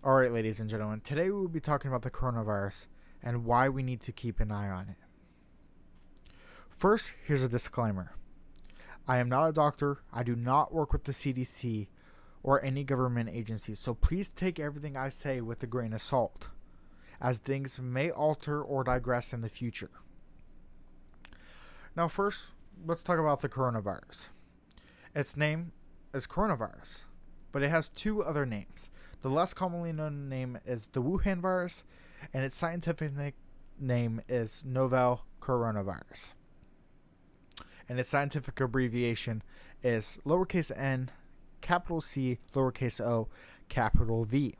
Alright, ladies and gentlemen, today we will be talking about the coronavirus and why we need to keep an eye on it. First, here's a disclaimer. I am not a doctor, I do not work with the CDC or any government agencies, so please take everything I say with a grain of salt, as things may alter or digress in the future. Now first, let's talk about the coronavirus. Its name is coronavirus, but it has two other names. The less commonly known name is the Wuhan virus, and its scientific name is novel coronavirus. And its scientific abbreviation is lowercase n, capital C, lowercase o, capital V.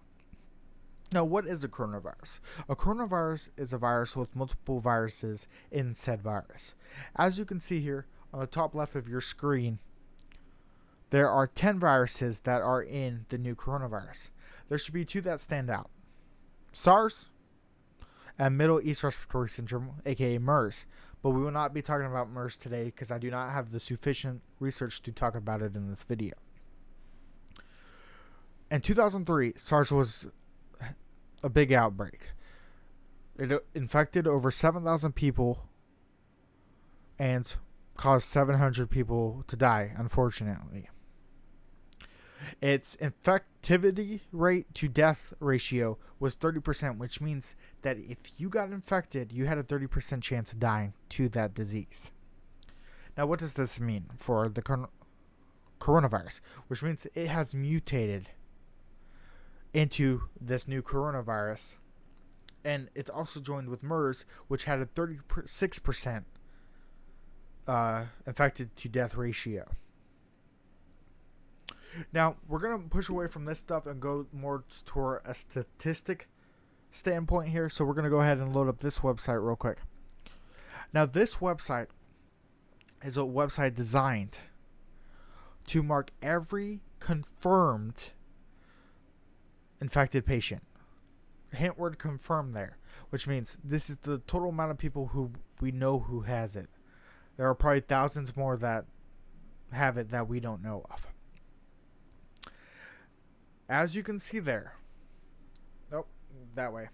Now, what is a coronavirus? A coronavirus is a virus with multiple viruses in said virus. As you can see here on the top left of your screen, there are 10 viruses that are in the new coronavirus. There should be two that stand out: SARS and Middle East Respiratory Syndrome, aka MERS. But we will not be talking about MERS today because I do not have the sufficient research to talk about it in this video. In 2003, SARS was a big outbreak. It infected over 7,000 people and caused 700 people to die, unfortunately. Its infectivity rate to death ratio was 30%, which means that if you got infected, you had a 30% chance of dying to that disease. Now, what does this mean for the coronavirus? Which means it has mutated into this new coronavirus, and it's also joined with MERS, which had a 36% infected to death ratio. Now, we're going to push away from this stuff and go more toward a statistic standpoint here. So we're going to go ahead and load up this website real quick. Now, this website is a website designed to mark every confirmed infected patient. Hint word confirmed there, which means this is the total amount of people who we know who has it. There are probably thousands more that have it that we don't know of. As you can see there, that way.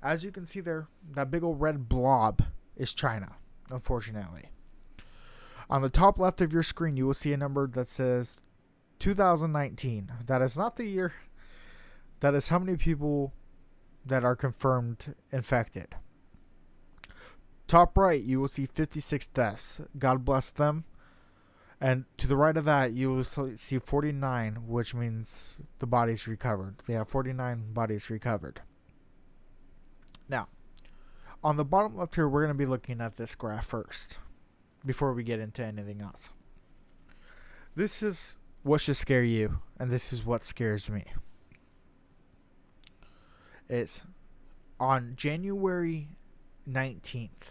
As you can see there, that big old red blob is China, unfortunately. On the top left of your screen, you will see a number that says 2019. That is not the year. That is how many people that are confirmed infected. Top right, you will see 56 deaths. God bless them. And to the right of that, you will see 49, which means the bodies recovered. They have 49 bodies recovered. Now, on the bottom left here, we're going to be looking at this graph first, before we get into anything else. This is what should scare you, and this is what scares me. It's on January 19th.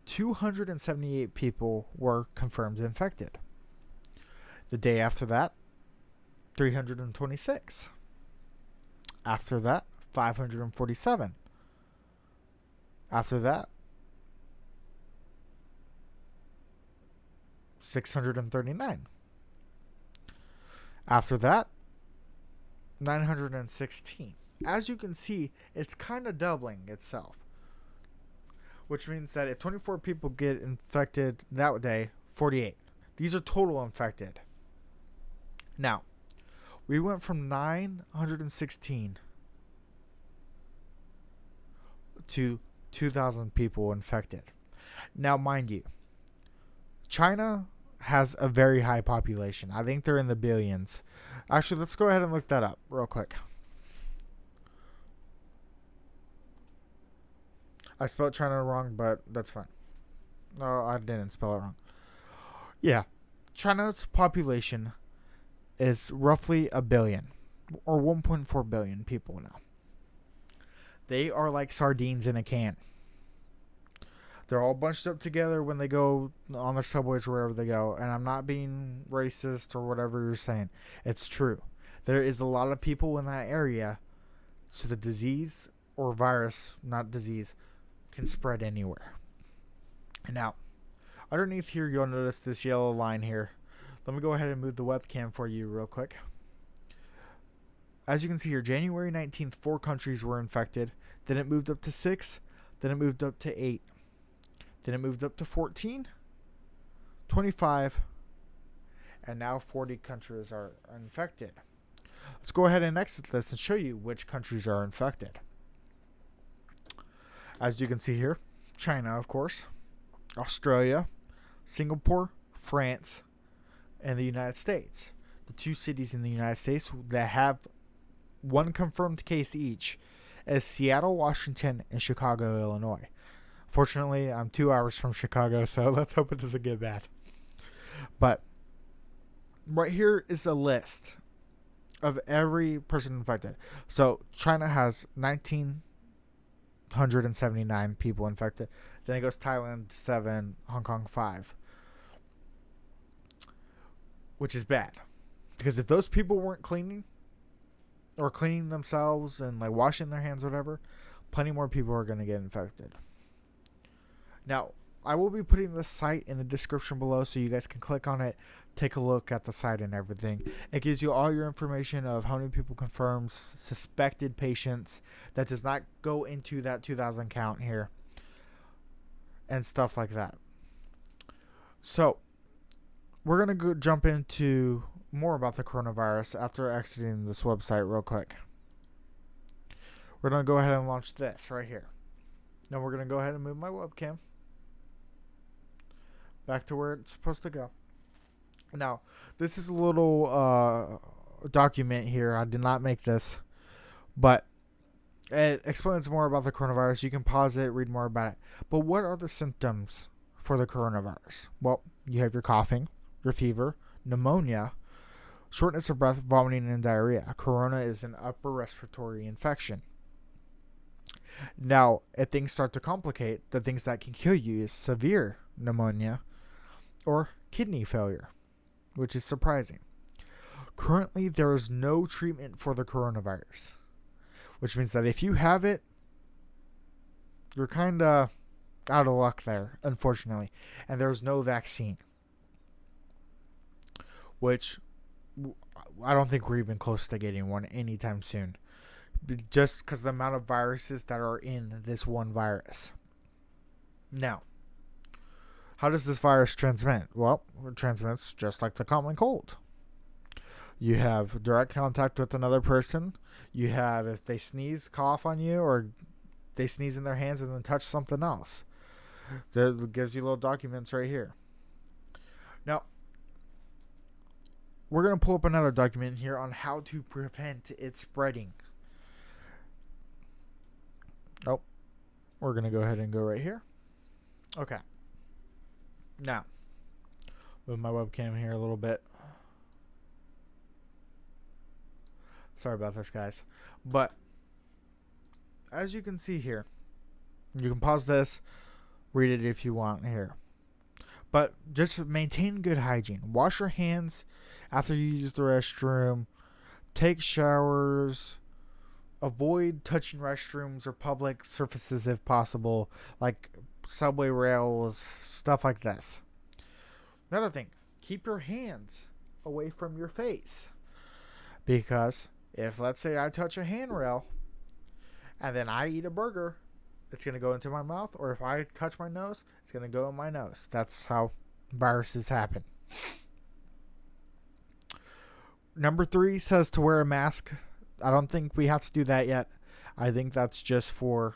278 people were confirmed infected. The day after that, 326. After that, 547. After that, 639. After that, 916. As you can see, it's kind of doubling itself. Which means that if 24 people get infected that day, 48. These are total infected. Now, we went from 916 to 2,000 people infected. Now, mind you, China has a very high population. I think they're in the billions. Actually, let's go ahead and look that up real quick. I spelled China wrong, but that's fine. No, I didn't spell it wrong. Yeah. China's population is roughly a billion, or 1.4 billion people now. They are like sardines in a can. They're all bunched up together when they go on their subways or wherever they go. And I'm not being racist or whatever you're saying. It's true. There is a lot of people in that area, so the disease or virus, not disease, can spread anywhere. Now, underneath here, you'll notice this yellow line here. Let me go ahead and move the webcam for you real quick. as you can see here, January 19th, 4 countries were infected. Then it moved up to 6. Then it moved up to 8. Then it moved up to 14, 25, and now 40 countries are infected. Let's go ahead and exit this and show you which countries are infected. As you can see here, China, of course, Australia, Singapore, France, and the United States. The 2 cities in the United States that have 1 confirmed case each is Seattle, Washington, and Chicago, Illinois. Fortunately, I'm 2 hours from Chicago, so let's hope it doesn't get bad. But right here is a list of every person infected. So China has 1,979 people infected. Then it goes Thailand 7, Hong Kong 5, which is bad, because if those people weren't cleaning themselves and like washing their hands or whatever, plenty more people are going to get infected. Now, I will be putting the site in the description below so you guys can click on it, take a look at the site and everything. It gives you all your information of how many people confirmed, suspected patients. That does not go into that 2,000 count here and stuff like that. So, we're going to jump into more about the coronavirus after exiting this website real quick. We're going to go ahead and launch this right here. Now we're going to go ahead and move my webcam back to where it's supposed to go. Now, this is a little document here. I did not make this, but it explains more about the coronavirus. You can pause it, read more about it. But what are the symptoms for the coronavirus? Well, you have your coughing, your fever, pneumonia, shortness of breath, vomiting, and diarrhea. Corona is an upper respiratory infection. Now, if things start to complicate, the things that can kill you is severe pneumonia or kidney failure, which is surprising. Currently, there is no treatment for the coronavirus, which means that if you have it, you're kind of out of luck there, unfortunately. And there's no vaccine, which I don't think we're even close to getting one anytime soon, just because the amount of viruses that are in this one virus. Now, how does this virus transmit? Well, it transmits just like the common cold. You have direct contact with another person. You have, if they sneeze, cough on you, or they sneeze in their hands and then touch something else. That gives you little documents right here. Now, we're going to pull up another document here on how to prevent it spreading. Oh, we're going to go ahead and go right here. Okay. Now, move my webcam here a little bit. Sorry about this, guys. But, as you can see here, you can pause this, read it if you want here. But just maintain good hygiene. Wash your hands after you use the restroom. Take showers. Avoid touching restrooms or public surfaces if possible, like subway rails, stuff like this. Another thing, keep your hands away from your face. Because if, let's say, I touch a handrail and then I eat a burger, it's going to go into my mouth. Or if I touch my nose, it's going to go in my nose. That's how viruses happen. Number 3 says to wear a mask. I don't think we have to do that yet. I think that's just for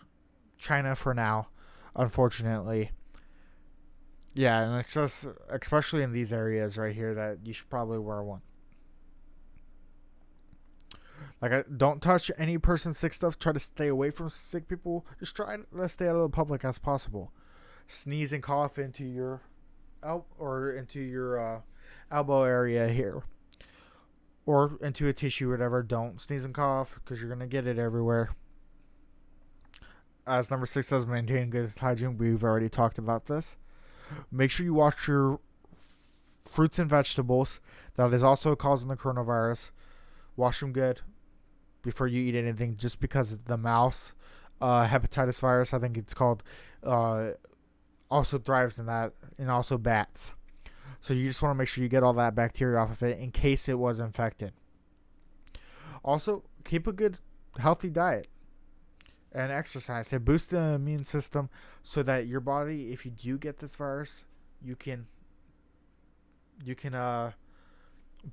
China for now, unfortunately. Yeah, and it's just, especially in these areas right here, that you should probably wear one. Like, don't touch any person's sick stuff. Try to stay away from sick people. Just try to stay out of the public as possible. Sneeze and cough into your elbow area here, or into a tissue, whatever. Don't sneeze and cough because you're gonna get it everywhere. As number 6 says, maintain good hygiene. We've already talked about this. Make sure you wash your fruits and vegetables. That is also causing the coronavirus. Wash them good before you eat anything, just because the mouse hepatitis virus, I think it's called, also thrives in that, and also bats. So you just want to make sure you get all that bacteria off of it in case it was infected. Also, keep a good, healthy diet and exercise. It boosts the immune system so that your body, if you do get this virus, you can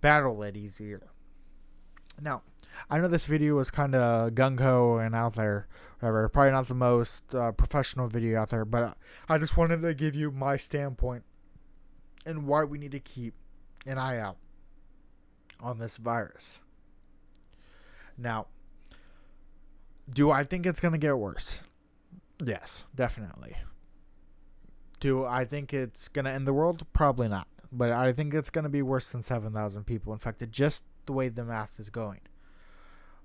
battle it easier. Now, I know this video was kind of gung-ho and out there, whatever. Probably not the most professional video out there, but I just wanted to give you my standpoint and why we need to keep an eye out on this virus. Now, do I think it's going to get worse? Yes, definitely. Do I think it's going to end the world? Probably not. But I think it's going to be worse than 7,000 people infected, just the way the math is going.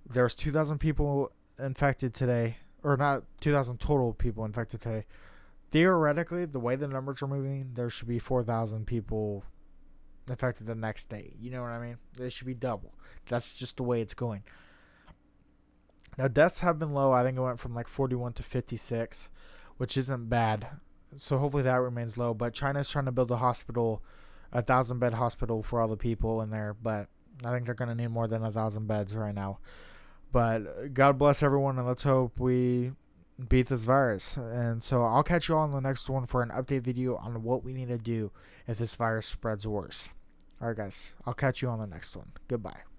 There's 2,000 people infected today, or not 2,000 total people infected today. Theoretically, the way the numbers are moving, there should be 4,000 people infected the next day. You know what I mean? It should be double. That's just the way it's going. Now, deaths have been low. I think it went from like 41 to 56, which isn't bad. So hopefully that remains low. But China's trying to build a hospital, a 1,000-bed hospital for all the people in there. But I think they're going to need more than 1,000 beds right now. But God bless everyone, and let's hope we beat this virus. And so I'll catch you all on the next one for an update video on what we need to do if this virus spreads worse. All right, guys. I'll catch you on the next one. Goodbye.